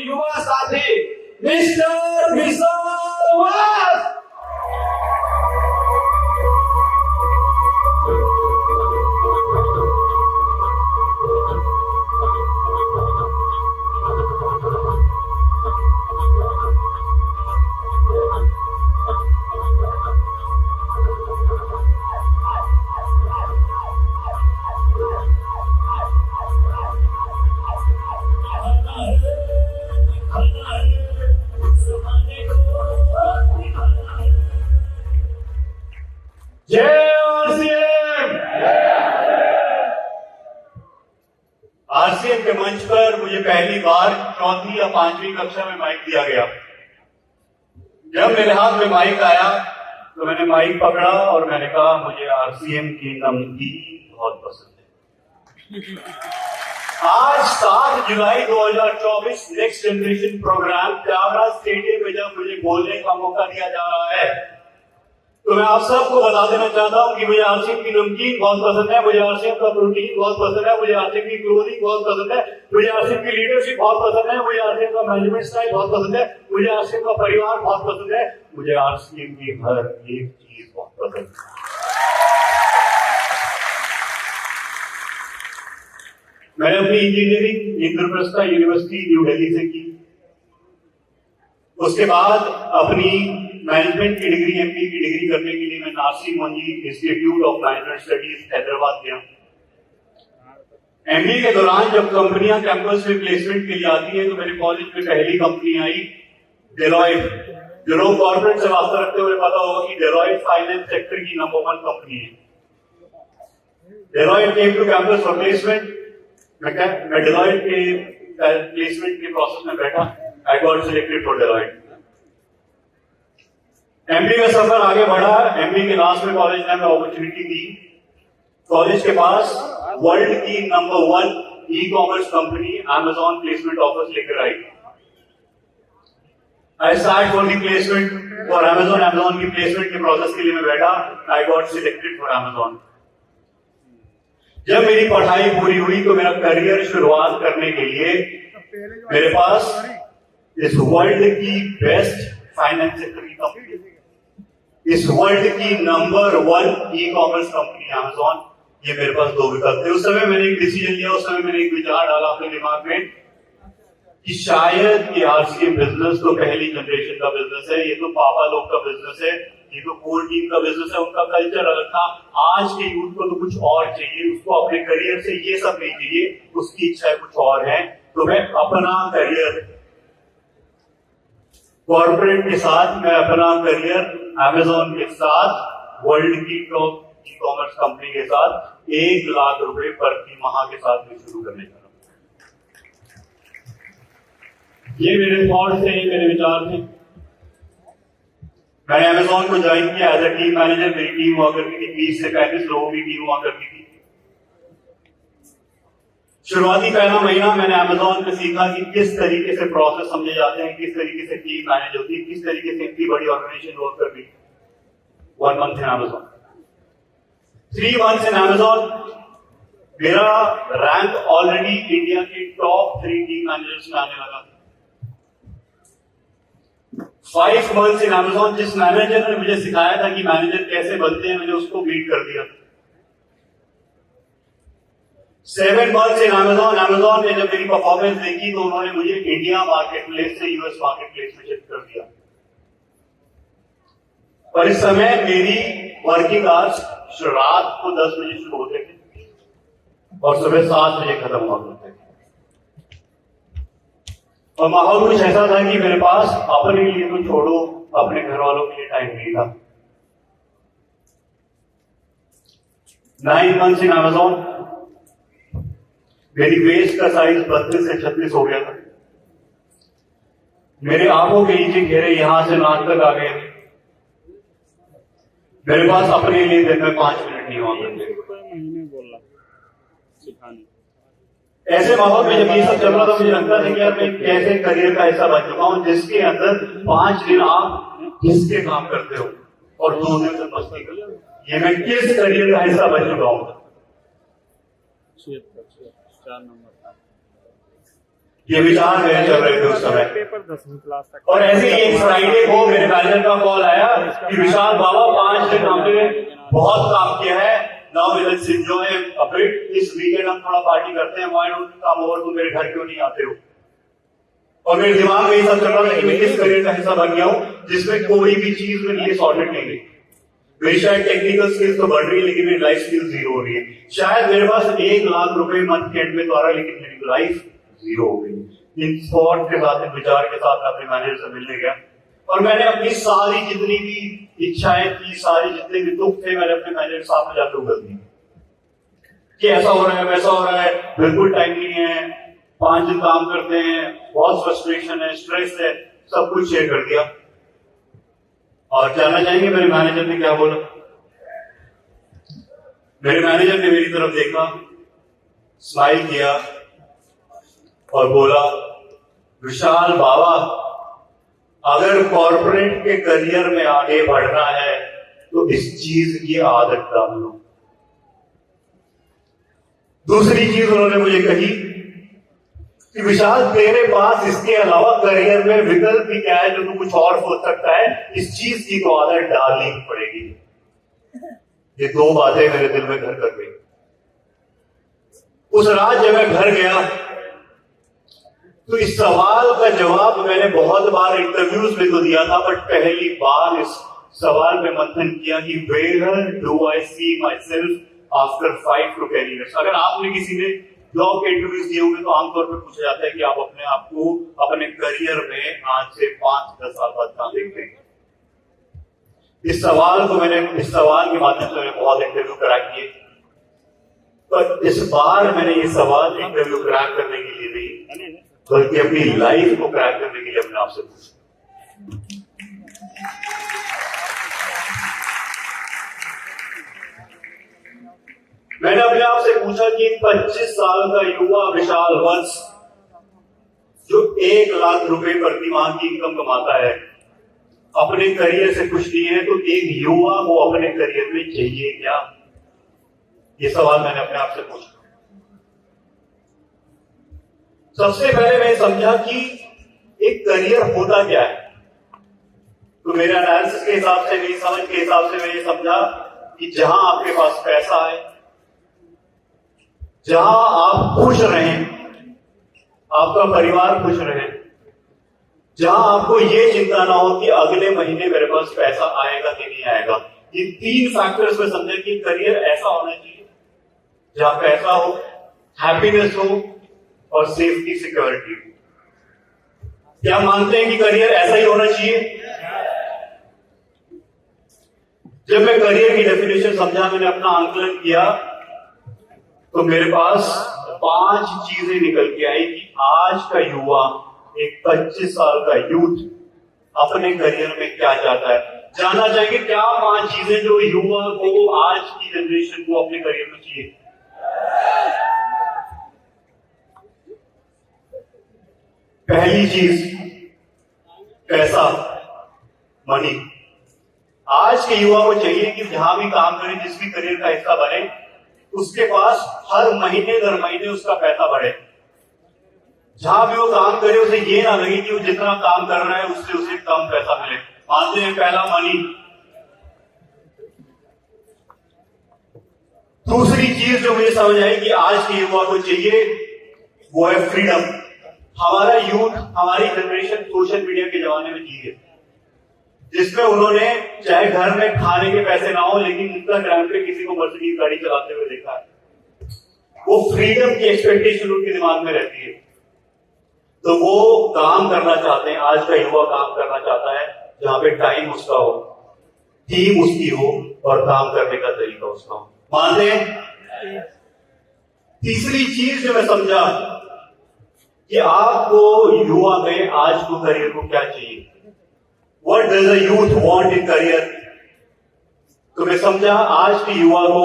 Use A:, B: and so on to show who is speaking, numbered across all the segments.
A: युवा साथी मिस्टर विशाल व्यास। आरसीएम के मंच पर मुझे पहली बार चौथी या पांचवी कक्षा में माइक दिया गया। जब मेरे हाथ में माइक आया तो मैंने माइक पकड़ा और मैंने कहा मुझे आरसीएम की नमकीन बहुत पसंद है। आज 7 जुलाई 2024 next generation program Thyagaraj stadium में जब मुझे बोलने का मौका दिया जा रहा है तो मैं आप सबको बता देना चाहता हूं कि मुझे आरसीएम की नमकीन बहुत पसंद है, मुझे आरसीएम का प्रोटीन बहुत पसंद है, मुझे आरसीएम की क्लोथिंग बहुत पसंद है, मुझे आरसीएम की लीडरशिप बहुत पसंद है, मुझे आरसीएम का मैनेजमेंट स्टाइल बहुत पसंद है, मुझे आरसीएम का परिवार बहुत पसंद है, मुझे आरसीएम की हर एक चीज बहुत पसंद है। मैंने अपनी engineering Indraprastha university new Delhi से की। उसके बाद अपनी मैनेजमेंट की डिग्री, एमबीए की डिग्री करने के लिए मैं नासिर मंजी institute of management studies Hyderabad गया। एमबीए के दौरान जब कंपनियां कैंपस में प्लेसमेंट के लिए आती है तो मेरे कॉलेज में पहली कंपनी आई डेलॉयट। जो लोग कॉर्पोरेट से वास्ता रखते हुए पता होगा कि डेलॉयट फाइनेंस सेक्टर की नंबर 1 कंपनी है। Deloitte came to campus for placement. मैं डेलॉयट के प्लेसमेंट के प्रोसेस में बैठा। I got selected for Deloitte. MBA का सफर आगे बढ़ा। एमबीए के लास्ट में कॉलेज ने हमें अपॉर्चुनिटी दी। कॉलेज के पास वर्ल्ड की number 1 E commerce company Amazon placement offers लेकर आई। I start for the placement for Amazon. Amazon की प्लेसमेंट के प्रोसेस के लिए मैं बैठा। I got selected for Amazon. जब मेरी पढ़ाई पूरी हुई तो मेरा करियर शुरुआत करने के लिए मेरे पास इस वर्ल्ड की बेस्ट फाइनेंस सेक्टर की कंपनी, इस वर्ल्ड की number 1 E commerce company Amazon, ये मेरे पास 2 विकल्प थे। उस समय मैंने एक डिसीजन लिया, उस समय मैंने एक विचार डाला अपने दिमाग में कि शायद ये आरसीएम बिजनेस तो पहली जनरेशन का बिजनेस है, ये तो पापा लोग का बिजनेस है, ये तो कोर टीम का बिजनेस है, उनका कल्चर अलग था। आज के यूथ को तो कुछ और चाहिए, उसको अपने करियर से ये सब नहीं चाहिए, उसकी इच्छा कुछ और है। तो मैं अपना करियर कॉर्पोरेट के साथ, मैं अपना करियर अमेजॉन के साथ, वर्ल्ड की टॉप ई कॉमर्स कंपनी के साथ 1 लाख रुपए प्रति माह के साथ में शुरू करने जा रहा हूं। ये मेरे थॉट थे, ये मेरे विचार थे। मैंने अमेजॉन को ज्वाइन किया एज ए टीम मैनेजर। मेरी टीम हुआ करती थी 20 से 35 लोगों की टीम हुआ करती थी। शुरुआती पहला महीना मैंने अमेजॉन में सीखा कि किस तरीके से प्रोसेस समझे जाते हैं, किस तरीके से टीम मैनेज होती है, किस तरीके से इतनी बड़ी ऑर्गेनाइजेशन वर्क करती है। 1 month in Amazon, 3 months in Amazon, मेरा रैंक ऑलरेडी इंडिया के टॉप 3 टीम मैनेजर्स में आने लगा। 5 मंथ्स इन अमेजॉन, जिस मैनेजर ने मुझे सिखाया था कि मैनेजर कैसे बनते हैं, मैंने उसको बीट कर दिया। 7 मंथ्स इन अमेजॉन। अमेजॉन ने जब मेरी परफॉर्मेंस देखी तो उन्होंने मुझे इंडिया मार्केट प्लेस से यूएस मार्केट प्लेस में शिफ्ट कर दिया। और इस समय मेरी वर्किंग आवर्स रात को 10 बजे शुरू होते थे और सुबह 7 बजे खत्म हुआ करते थे। और माहौल कुछ ऐसा था कि मेरे पास अपने लिए तो छोड़ो, अपने घर वालों के लिए टाइम नहीं था। 9 मंथ्स इन अमेजॉन, मेरी वेस्ट का साइज 32 से 36 हो गया था। मेरे आंखों के नीचे घेरे यहां से नाक तक आ गए थे। मेरे पास अपने लिए दिन में 5 मिनट नहीं हुआ करते। ऐसे माहौल में जब ये सब चल रहा था मुझे लगता था कि यार मैं कैसे करियर का हिस्सा बन चुका हूं जिसके अंदर 5 दिन आप जिसके काम करते हो और 2 दिन तक मस्ती करते हो। ये मैं किस करियर का हिस्सा बन चुका हूं। ये विचार मेरे चल रहे थे उस समय। और ऐसे ही एक फ्राइडे को मेरे मैनेजर का कॉल आया कि विशाल बाबा 5 दिन हमने बहुत काम किया है, now let's enjoy a bit, इस वीकेंड हम थोड़ा पार्टी करते हैं, why don't you come over, तुम मेरे घर क्यों नहीं आते हो। और मेरे दिमाग में ये सब चल रहा था कि मैं किस करियर का हिस्सा बन गया हूं जिसमें कोई भी चीज मेरे लिए सॉर्टेड नहीं है। मेरी शायद टेक्निकल स्किल्स तो बढ़ रही है लेकिन मेरी लाइफ स्किल जीरो हो रही है। शायद मेरे पास 1 लाख रुपए मंथ के एंड में तो आ रहा है लेकिन मेरी लाइफ जीरो हो गई। इन थॉट के साथ, इन विचार के साथ मैं अपने मैनेजर से मिलने गया और मैंने अपनी सारी जितनी भी इच्छाएं थी, सारी जितने भी दुख थे, मैंने अपने मैनेजर के सामने जाकर उगल दी कि ऐसा हो रहा है, वैसा हो रहा है, बिल्कुल टाइम नहीं है, 5 दिन काम करते हैं, बहुत फ्रस्ट्रेशन है, स्ट्रेस है, सब कुछ शेयर कर दिया। और जानना चाहेंगे मेरे मैनेजर ने क्या बोला? मेरे मैनेजर ने मेरी तरफ देखा, स्माइल किया और बोला, विशाल बाबा, अगर कॉर्पोरेट के करियर में आगे बढ़ना है तो इस चीज की आदत डाल लो। दूसरी चीज उन्होंने मुझे कही कि विशाल, तेरे पास इसके अलावा करियर में विकल्प भी क्या है जो तू कुछ और सोच सकता है, इस चीज की तो आदत डालनी पड़ेगी। ये 2 बातें मेरे दिल में घर कर गई। उस रात जब मैं घर गया तो इस सवाल का जवाब मैंने बहुत बार इंटरव्यूज में तो दिया था, बट पहली बार इस सवाल में मंथन किया कि where do I see myself after 5 to 10 years। अगर आपने किसी ने जॉब के इंटरव्यूज दिए होंगे तो आमतौर पर पूछा जाता है कि आप अपने आप को अपने करियर में आज से 5-10 साल बाद कहां देखते हैं। इस सवाल के माध्यम से मैंने बहुत इंटरव्यू क्रैक किए, पर इस बार मैंने ये सवाल इंटरव्यू क्रैक करने के लिए नहीं बल्कि अपनी लाइफ को क्रैक करने के लिए अपने आप से पूछा। मैंने अपने आप से पूछा कि 25 साल का युवा विशाल वंश जो 1 लाख रुपए प्रति माह की इनकम कमाता है, अपने करियर से खुश नहीं है, तो एक युवा को अपने करियर में चाहिए क्या? ये सवाल मैंने अपने आप से पूछा। सबसे पहले मैं समझा कि एक करियर होता क्या है। तो मेरे एनालिसिस के हिसाब से, मेरी समझ के हिसाब से मैं ये समझा कि जहां आपके पास पैसा है, जहां आप खुश रहें, आपका परिवार खुश रहे, जहां आपको ये चिंता ना हो कि अगले महीने मेरे पास पैसा आएगा कि नहीं आएगा। ये 3 फैक्टर्स में समझे कि करियर ऐसा होना चाहिए जहां पैसा हो, हैप्पीनेस हो और सेफ्टी सिक्योरिटी हो। क्या मानते हैं कि करियर ऐसा ही होना चाहिए? जब मैं करियर की डेफिनेशन समझा, मैंने अपना आंकलन किया, तो मेरे पास 5 चीजें निकल के आई कि आज का युवा, एक 25 साल का यूथ अपने करियर में क्या चाहता है। जानना चाहेंगे क्या 5 चीजें जो युवा को, आज की जनरेशन को अपने करियर में चाहिए? पहली चीज, पैसा, मनी। आज के युवा को चाहिए कि जहां भी काम करे, जिस भी करियर का हिस्सा बने, उसके पास हर महीने दर महीने उसका पैसा बढ़े। जहां भी वो काम करे उसे ये ना लगे कि वो जितना काम कर रहा है उससे उसे कम पैसा मिले। मानते हैं पहला मनी। दूसरी चीज जो मुझे समझ आई कि आज के युवा को चाहिए वो है फ्रीडम। हमारा यूथ, हमारी जनरेशन सोशल मीडिया के जमाने में जी है, जिसमें उन्होंने चाहे घर में खाने के पैसे ना हो लेकिन इंस्टाग्राम पे किसी को मर्सिडीज गाड़ी चलाते हुए देखा है। वो फ्रीडम की एक्सपेक्टेशन उनके दिमाग में रहती है, तो वो काम करना चाहते हैं। आज का युवा काम करना चाहता है जहां पे टाइम उसका हो, टीम उसकी हो और काम करने का तरीका उसका हो। मानते हैं? तीसरी चीज जो मैं समझा कि आपको युवा में आज को करियर को क्या चाहिए, What does a youth want in career? तो मैं समझा आज के युवा को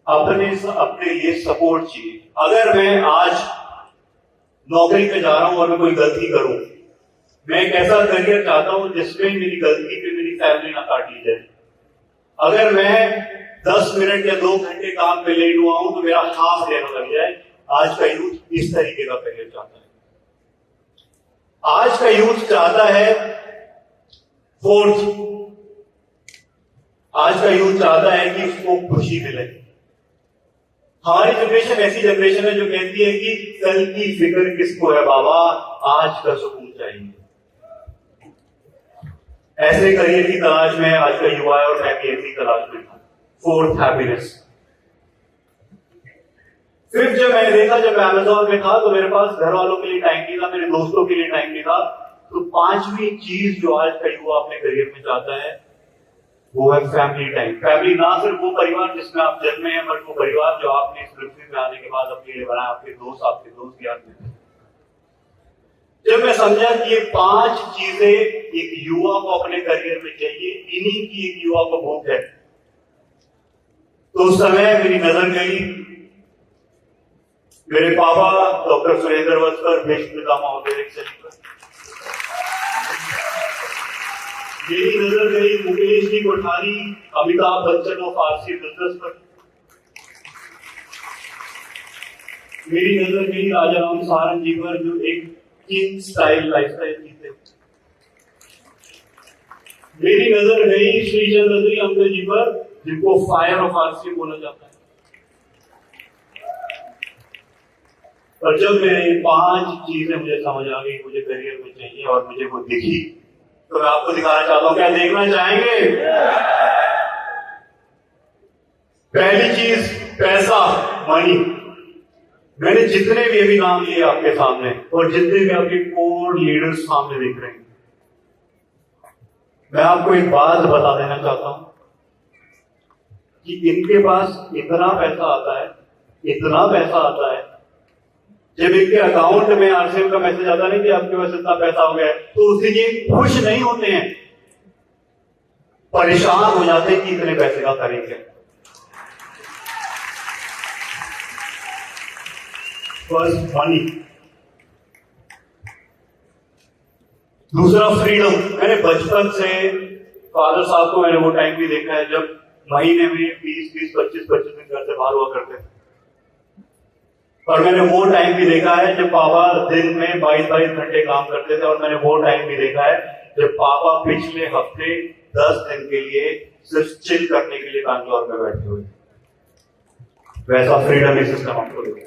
A: अपने लिए सपोर्ट चाहिए। अगर मैं आज नौकरी पे जा रहा हूं और मैं कोई गलती करूं, मैं एक ऐसा करियर चाहता हूं जिसमें मेरी गलती पे मेरी सैलरी ना काट ली जाए। अगर मैं 10 मिनट या 2 घंटे काम पे लेट हुआ हूं तो मेरा हाफ देना लग जाए। आज का यूथ इस तरीके का करियर चाहता है। आज का यूथ चाहता है फोर्थ, आज का यूथ चाहता है कि उसको खुशी मिले। हमारी जनरेशन ऐसी जनरेशन है जो कहती है कि कल की फिक्र किसको है बाबा, आज का सुकून चाहिए। ऐसे करियर की तलाश में आज का युवा है और मैं भी ऐसी तलाश में था। Fourth, happiness. फिर जब मैं देखा, जब मैं अमेज़न में था तो मेरे पास घर वालों के लिए टाइम नहीं था, मेरे दोस्तों के लिए टाइम नहीं था। तो पांचवी चीज जो आज का युवा अपने करियर में चाहता है वो है फैमिली टाइम। फैमिली ना सिर्फ वो परिवार जिसमें आप जन्मे हैं, बट वो परिवार जो आपने इस पृथ्वी में आने के बाद अपने लिए बनाया, आपके दोस्त याद में। जब मैं समझा कि ये 5 चीजें एक युवा को अपने करियर में चाहिए, इन्हीं की एक युवा को भूख है, तो उस समय मेरी नजर गई मेरे पापा डॉक्टर सुरेंद्र वस्कर, भीष्म पितामह महोदय से। मेरी नजर गई मुकेश जी कोठारी, अमिताभ बच्चन और फारसी बिजनेस पर। मेरी नजर गई राजा राम सारंग जी पर, जो एक किंग स्टाइल लाइफस्टाइल जीते। मेरी नजर गई श्री चंद्र अंकल जी पर, जिनको फायर ऑफ फारसी बोला जाता है। और जब मेरे 5 चीजें मुझे समझ आ गई मुझे करियर में चाहिए और मुझे वो दिखी, तो मैं आपको दिखाना चाहता हूं। क्या देखना चाहेंगे? पहली चीज, पैसा, मनी। मैंने जितने भी अभी नाम लिए आपके सामने और जितने भी आपके कोर लीडर्स सामने दिख रहे हैं, मैं आपको एक बात बता देना चाहता हूं कि इनके पास इतना पैसा आता है, इतना पैसा आता है, जब इनके अकाउंट में आरसीएम का मैसेज आता नहीं कि आपके पास इतना पैसा हो गया, तो उससे ये खुश नहीं होते हैं, परेशान हो जाते हैं कि इतने पैसे का करेंगे। First, money. दूसरा, फ्रीडम। मैंने बचपन से फादर साहब को मैंने वो टाइम भी देखा है जब महीने में 20-20, 25-25 दिन घर से बाहर हुआ करते थे। और मैंने वो टाइम भी देखा है जब पापा दिन में 22-22 घंटे काम करते थे। और मैंने वो टाइम भी देखा है जब पापा पिछले हफ्ते 10 दिन के लिए सिर्फ चिल करने के लिए बैंगलोर में बैठे हुए। वैसा फ्रीडम सिस्टम आपको देगा।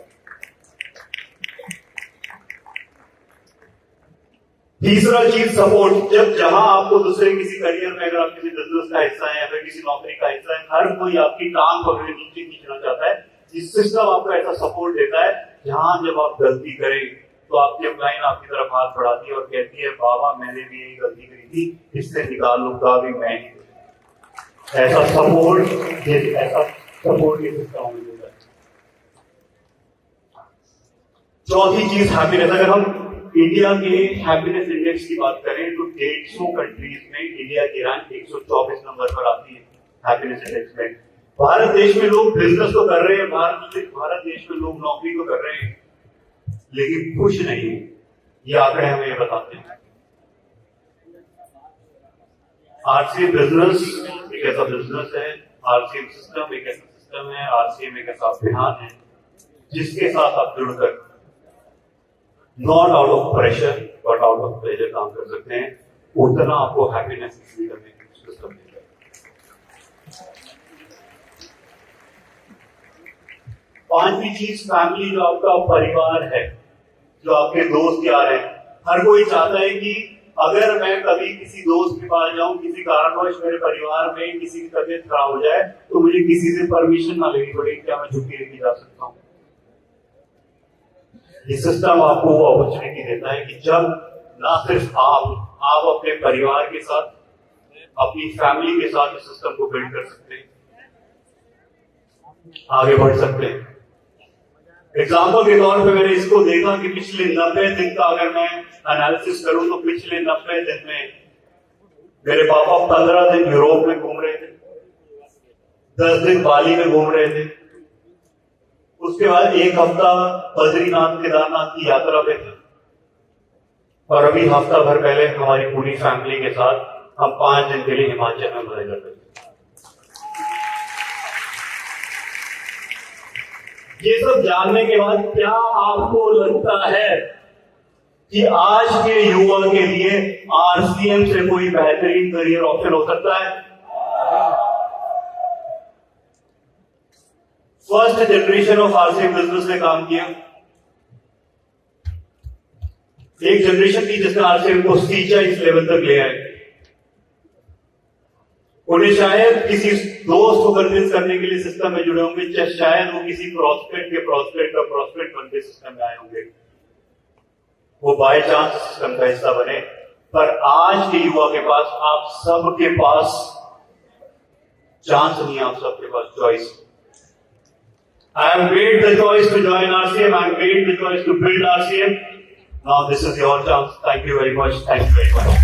A: तीसरा चीज, सपोर्ट। जब जहां आपको दूसरे किसी करियर में, अगर आप किसी बिजनेस का हिस्सा है या फिर किसी नौकरी का हिस्सा है, हर कोई आपकी टांग पकड़ के नीचे खींचना चाहता है। इस सिस्टम आपको ऐसा सपोर्ट देता है जहां जब आप गलती करें तो आपकी अपलाइन आपकी तरफ हाथ बढ़ाती है और कहती है बाबा मैंने भी यही गलती करी थी, इससे निकाल लूंगा भी मैं ही। ऐसा सपोर्ट ये सिस्टम हमें देता है। चौथी चीज, हैप्पीनेस। अगर हम इंडिया के हैप्पीनेस इंडेक्स की बात करें तो 150 कंट्रीज में इंडिया की रैंक 124 नंबर पर आती है हैप्पीनेस इंडेक्स में। भारत देश में लोग बिजनेस तो कर रहे हैं, भारत देश में लोग नौकरी तो कर रहे हैं, लेकिन खुश नहीं है। ये आंकड़े हमें ये बताते हैं। आरसीएम बिजनेस एक ऐसा बिजनेस है, आरसीएम सिस्टम एक ऐसा सिस्टम है, आरसीएम एक ऐसा अभियान है जिसके साथ आप जुड़कर not out of pressure but out of pleasure काम कर सकते हैं। उतना आपको हैप्पीनेस फील करने की सिस्टम देता है। 5वीं चीज, फैमिली। जो आपका परिवार है, जो आपके दोस्त यार हैं, हर कोई चाहता है कि अगर मैं कभी किसी दोस्त के पास जाऊं, किसी कारणवश मेरे परिवार में किसी की तबीयत खराब हो जाए तो मुझे किसी से परमिशन ना लेनी पड़े, क्या मैं छुट्टी लेके जा सकता हूं। ये सिस्टम आपको वो अपॉर्चुनिटी देता है कि जब ना सिर्फ आप अपने परिवार के साथ, अपनी फैमिली के साथ इस सिस्टम को बिल्ड कर सकते हैं, आगे बढ़ सकते हैं। एग्जाम्पल के तौर पे मैंने इसको देखा कि पिछले 90 दिन का अगर मैं एनालिसिस करूं तो पिछले 90 दिन में मेरे पापा 15 दिन यूरोप में घूम रहे थे, 10 दिन बाली में घूम रहे थे, उसके बाद 1 हफ्ता बद्रीनाथ केदारनाथ की यात्रा पे थे, और अभी हफ्ता भर पहले हमारी पूरी फैमिली के साथ हम 5 दिन के लिए हिमाचल में मजे करते थे। ये सब जानने के बाद क्या आपको लगता है कि आज के युवा के लिए आरसीएम से कोई बेहतरीन करियर ऑप्शन हो सकता है? First generation of RCM business में काम किया, एक जनरेशन थी जिसने आरसीएम को सींचा, इस लेवल तक ले आए। उन्हें शायद किसी दोस्त को कन्विंस करने के लिए सिस्टम में जुड़े होंगे, शायद वो किसी प्रोस्पेक्ट के प्रोस्पेक्ट बन के सिस्टम में आए होंगे, वो बाय चांस सिस्टम का हिस्सा बने। पर आज के युवा के पास, आप सबके पास चांस नहीं है, आप सबके पास choice. I have made the choice to join RCM. I have made the choice to build RCM. Now this is your chance. Thank you very much. Thank you very much.